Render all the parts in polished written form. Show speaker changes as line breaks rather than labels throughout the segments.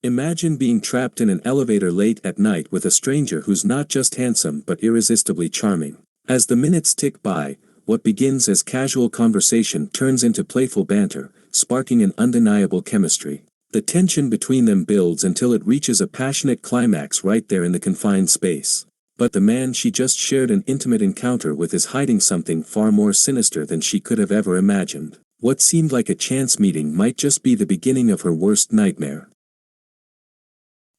Imagine being trapped in an elevator late at night with a stranger who's not just handsome but irresistibly charming. As the minutes tick by, what begins as casual conversation turns into playful banter, sparking an undeniable chemistry. The tension between them builds until it reaches a passionate climax right there in the confined space. But the man she just shared an intimate encounter with is hiding something far more sinister than she could have ever imagined. What seemed like a chance meeting might just be the beginning of her worst nightmare.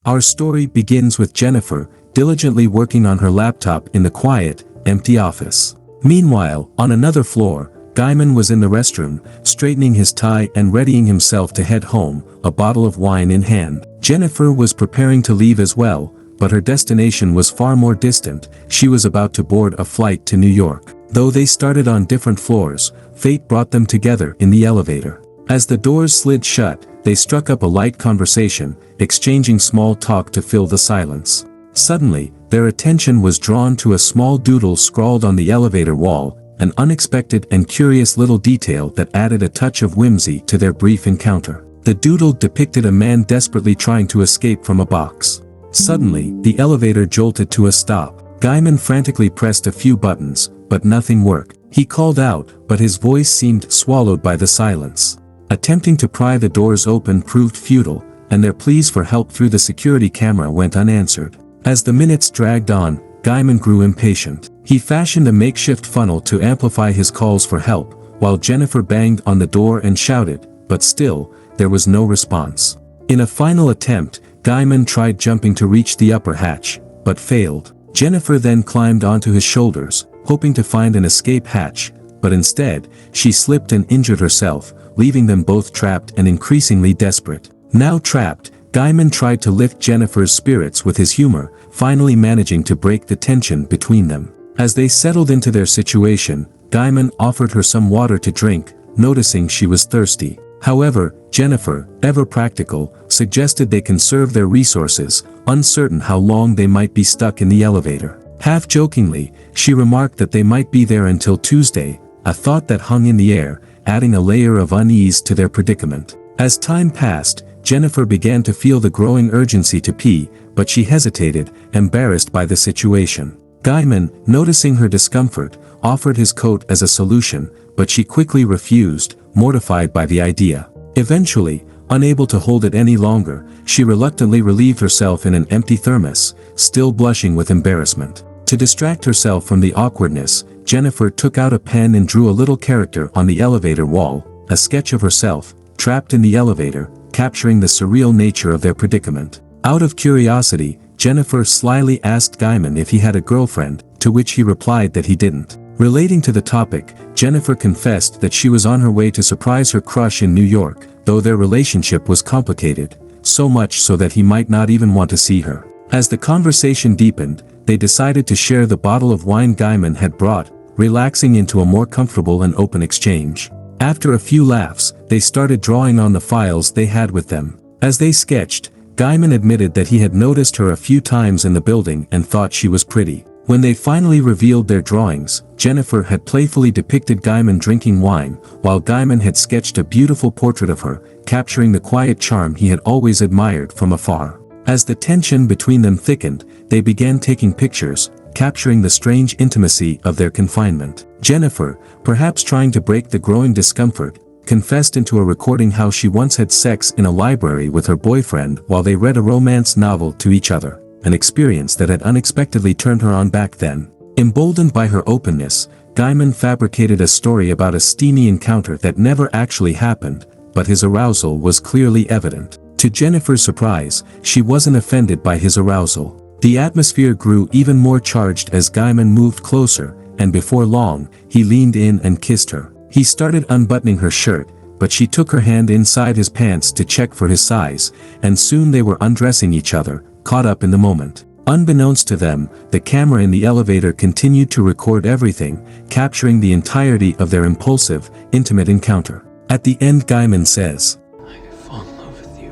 Our story begins with Jennifer, diligently working on her laptop in the quiet, empty office. Meanwhile, on another floor, Gaiman was in the restroom, straightening his tie and readying himself to head home, a bottle of wine in hand. Jennifer was preparing to leave as well, but her destination was far more distant. She was about to board a flight to New York. Though they started on different floors, fate brought them together in the elevator. As the doors slid shut, they struck up a light conversation, exchanging small talk to fill the silence. Suddenly, their attention was drawn to a small doodle scrawled on the elevator wall, an unexpected and curious little detail that added a touch of whimsy to their brief encounter. The doodle depicted a man desperately trying to escape from a box. Suddenly, the elevator jolted to a stop. Gaiman frantically pressed a few buttons, but nothing worked. He called out, but his voice seemed swallowed by the silence. Attempting to pry the doors open proved futile, and their pleas for help through the security camera went unanswered. As the minutes dragged on, Gaiman grew impatient. He fashioned a makeshift funnel to amplify his calls for help, while Jennifer banged on the door and shouted, but still, there was no response. In a final attempt, Gaiman tried jumping to reach the upper hatch, but failed. Jennifer then climbed onto his shoulders, hoping to find an escape hatch, but instead, she slipped and injured herself, leaving them both trapped and increasingly desperate. Now trapped, Gaiman tried to lift Jennifer's spirits with his humor, finally managing to break the tension between them. As they settled into their situation, Gaiman offered her some water to drink, noticing she was thirsty. However, Jennifer, ever practical, suggested they conserve their resources, uncertain how long they might be stuck in the elevator. Half-jokingly, she remarked that they might be there until Tuesday, a thought that hung in the air, adding a layer of unease to their predicament. As time passed, Jennifer began to feel the growing urgency to pee, but she hesitated, embarrassed by the situation. Gaiman, noticing her discomfort, offered his coat as a solution, but she quickly refused, mortified by the idea. Eventually, unable to hold it any longer, she reluctantly relieved herself in an empty thermos, still blushing with embarrassment. To distract herself from the awkwardness, Jennifer took out a pen and drew a little character on the elevator wall, a sketch of herself, trapped in the elevator, capturing the surreal nature of their predicament. Out of curiosity, Jennifer slyly asked Gaiman if he had a girlfriend, to which he replied that he didn't. Relating to the topic, Jennifer confessed that she was on her way to surprise her crush in New York, though their relationship was complicated, so much so that he might not even want to see her. As the conversation deepened, they decided to share the bottle of wine Gaiman had brought, relaxing into a more comfortable and open exchange. After a few laughs, they started drawing on the files they had with them. As they sketched, Gaiman admitted that he had noticed her a few times in the building and thought she was pretty. When they finally revealed their drawings, Jennifer had playfully depicted Gaiman drinking wine, while Gaiman had sketched a beautiful portrait of her, capturing the quiet charm he had always admired from afar. As the tension between them thickened, they began taking pictures, capturing the strange intimacy of their confinement. Jennifer, perhaps trying to break the growing discomfort, confessed into a recording how she once had sex in a library with her boyfriend while they read a romance novel to each other, an experience that had unexpectedly turned her on back then. Emboldened by her openness, Gaiman fabricated a story about a steamy encounter that never actually happened, but his arousal was clearly evident. To Jennifer's surprise, she wasn't offended by his arousal. The atmosphere grew even more charged as Gaiman moved closer, and before long, he leaned in and kissed her. He started unbuttoning her shirt, but she took her hand inside his pants to check for his size, and soon they were undressing each other, caught up in the moment. Unbeknownst to them, the camera in the elevator continued to record everything, capturing the entirety of their impulsive, intimate encounter. At the end, Gaiman says,
"I could fall in love with you."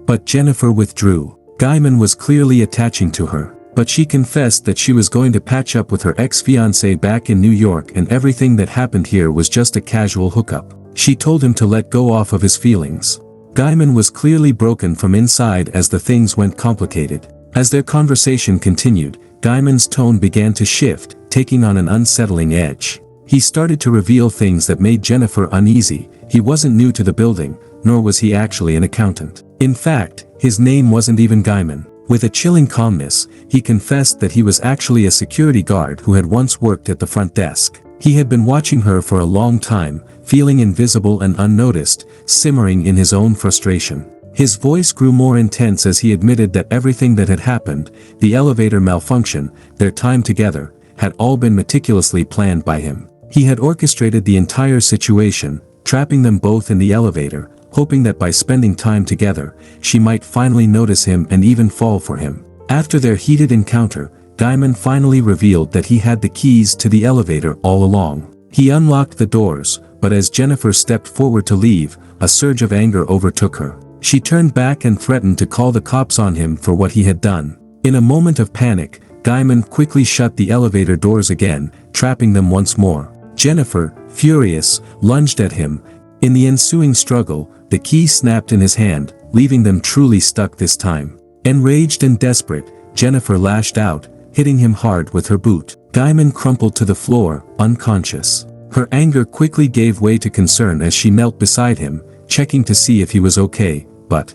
But Jennifer withdrew. Gaiman was clearly attaching to her, but she confessed that she was going to patch up with her ex-fiancé back in New York and everything that happened here was just a casual hookup. She told him to let go off of his feelings. Gaiman was clearly broken from inside as the things went complicated. As their conversation continued, Gaiman's tone began to shift, taking on an unsettling edge. He started to reveal things that made Jennifer uneasy. He wasn't new to the building, nor was he actually an accountant. In fact, his name wasn't even Gaiman. With a chilling calmness, he confessed that he was actually a security guard who had once worked at the front desk. He had been watching her for a long time, feeling invisible and unnoticed, simmering in his own frustration. His voice grew more intense as he admitted that everything that had happened, the elevator malfunction, their time together, had all been meticulously planned by him. He had orchestrated the entire situation, trapping them both in the elevator, hoping that by spending time together, she might finally notice him and even fall for him. After their heated encounter, Gaiman finally revealed that he had the keys to the elevator all along. He unlocked the doors, but as Jennifer stepped forward to leave, a surge of anger overtook her. She turned back and threatened to call the cops on him for what he had done. In a moment of panic, Gaiman quickly shut the elevator doors again, trapping them once more. Jennifer, furious, lunged at him. In the ensuing struggle, the key snapped in his hand, leaving them truly stuck this time. Enraged and desperate, Jennifer lashed out, hitting him hard with her boot. Gaiman crumpled to the floor, unconscious. Her anger quickly gave way to concern as she knelt beside him, checking to see if he was okay, but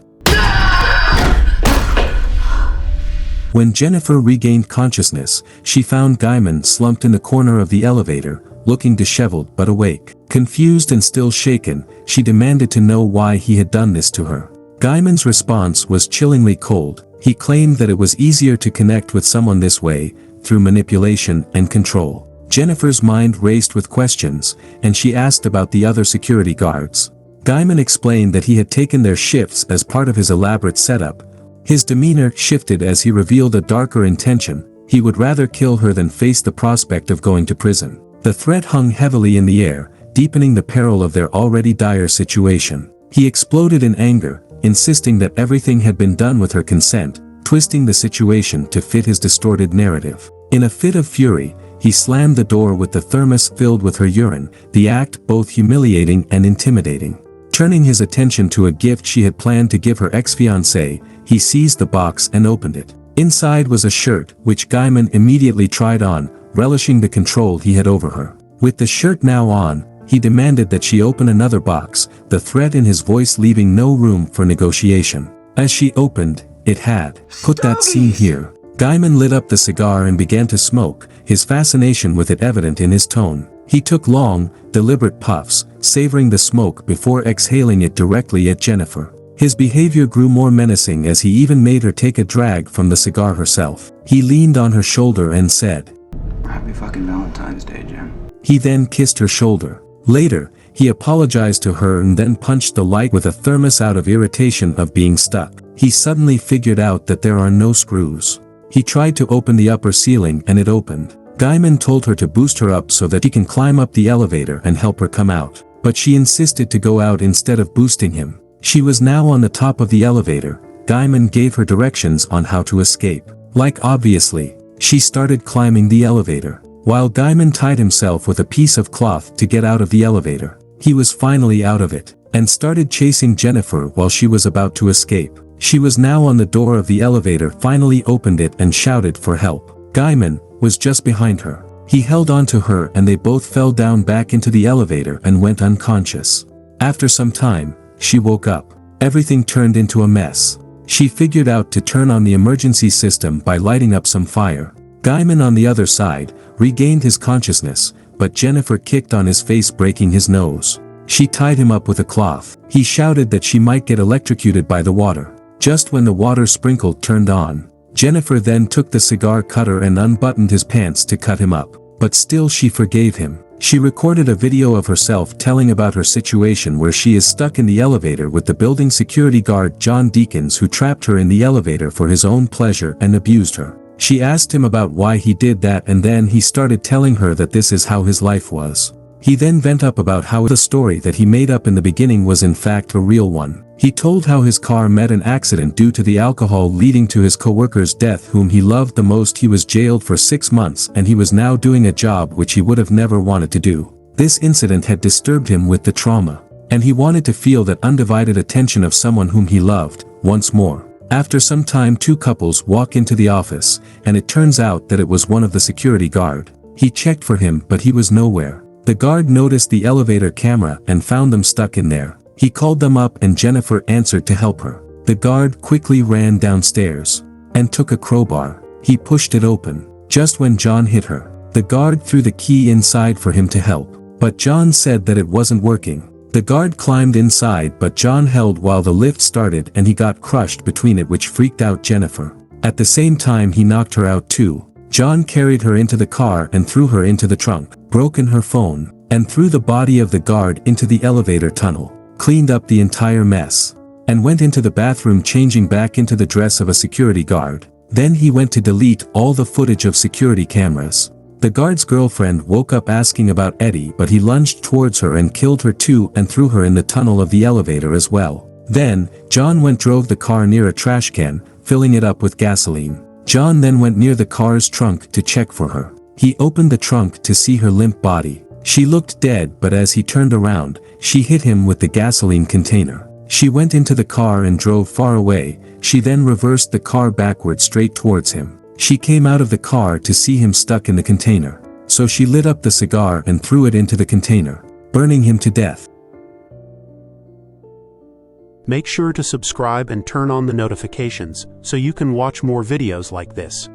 when Jennifer regained consciousness, she found Gaiman slumped in the corner of the elevator, looking disheveled but awake. Confused and still shaken, she demanded to know why he had done this to her. Gaiman's response was chillingly cold. He claimed that it was easier to connect with someone this way, through manipulation and control. Jennifer's mind raced with questions, and she asked about the other security guards. Gaiman explained that he had taken their shifts as part of his elaborate setup. His demeanor shifted as he revealed a darker intention. He would rather kill her than face the prospect of going to prison. The threat hung heavily in the air, deepening the peril of their already dire situation. He exploded in anger, insisting that everything had been done with her consent, twisting the situation to fit his distorted narrative. In a fit of fury, he slammed the door with the thermos filled with her urine, the act both humiliating and intimidating. Turning his attention to a gift she had planned to give her ex-fiancé, he seized the box and opened it. Inside was a shirt, which Gaiman immediately tried on, relishing the control he had over her. With the shirt now on, he demanded that she open another box, the threat in his voice leaving no room for negotiation. As she opened, it had, "Put that scene here." Gaiman lit up the cigar and began to smoke, his fascination with it evident in his tone. He took long, deliberate puffs, savoring the smoke before exhaling it directly at Jennifer. His behavior grew more menacing as he even made her take a drag from the cigar herself. He leaned on her shoulder and said,
Happy fucking Valentine's Day, Jen.
He then kissed her shoulder. Later, he apologized to her and then punched the light with a thermos out of irritation of being stuck. He suddenly figured out that there are no screws. He tried to open the upper ceiling and it opened. Gaiman told her to boost her up so that he can climb up the elevator and help her come out. But she insisted to go out instead of boosting him. She was now on the top of the elevator. Gaiman gave her directions on how to escape. Like obviously, she started climbing the elevator, while Gaiman tied himself with a piece of cloth to get out of the elevator. He was finally out of it, and started chasing Jennifer while she was about to escape. She was now on the door of the elevator, finally opened it and shouted for help. Gaiman was just behind her. He held on to her and they both fell down back into the elevator and went unconscious. After some time, she woke up. Everything turned into a mess. She figured out to turn on the emergency system by lighting up some fire. Gaiman on the other side, regained his consciousness, but Jennifer kicked on his face, breaking his nose. She tied him up with a cloth. He shouted that she might get electrocuted by the water. Just when the water sprinkled turned on, Jennifer then took the cigar cutter and unbuttoned his pants to cut him up. But still she forgave him. She recorded a video of herself telling about her situation where she is stuck in the elevator with the building security guard John Deakins, who trapped her in the elevator for his own pleasure and abused her. She asked him about why he did that, and then he started telling her that this is how his life was. He then went up about how the story that he made up in the beginning was in fact a real one. He told how his car met an accident due to the alcohol leading to his coworker's death, whom he loved the most. He was jailed for 6 months and he was now doing a job which he would have never wanted to do. This incident had disturbed him with the trauma. and he wanted to feel that undivided attention of someone whom he loved, once more. After some time, two couples walk into the office, and it turns out that it was one of the security guard. He checked for him but he was nowhere. The guard noticed the elevator camera and found them stuck in there. He called them up and Jennifer answered to help her. The guard quickly ran downstairs and took a crowbar. He pushed it open. Just when John hit her, the guard threw the key inside for him to help. But John said that it wasn't working. The guard climbed inside but John held while the lift started and he got crushed between it, which freaked out Jennifer. At the same time he knocked her out too. John carried her into the car and threw her into the trunk, broken her phone, and threw the body of the guard into the elevator tunnel, cleaned up the entire mess, and went into the bathroom changing back into the dress of a security guard. Then he went to delete all the footage of security cameras. The guard's girlfriend woke up asking about Eddie, but he lunged towards her and killed her too and threw her in the tunnel of the elevator as well. Then, John drove the car near a trash can, filling it up with gasoline. John then went near the car's trunk to check for her. He opened the trunk to see her limp body. She looked dead, but as he turned around, she hit him with the gasoline container. She went into the car and drove far away. She then reversed the car backward straight towards him. She came out of the car to see him stuck in the container. So she lit up the cigar and threw it into the container, burning him to death.
Make sure to subscribe and turn on the notifications so you can watch more videos like this.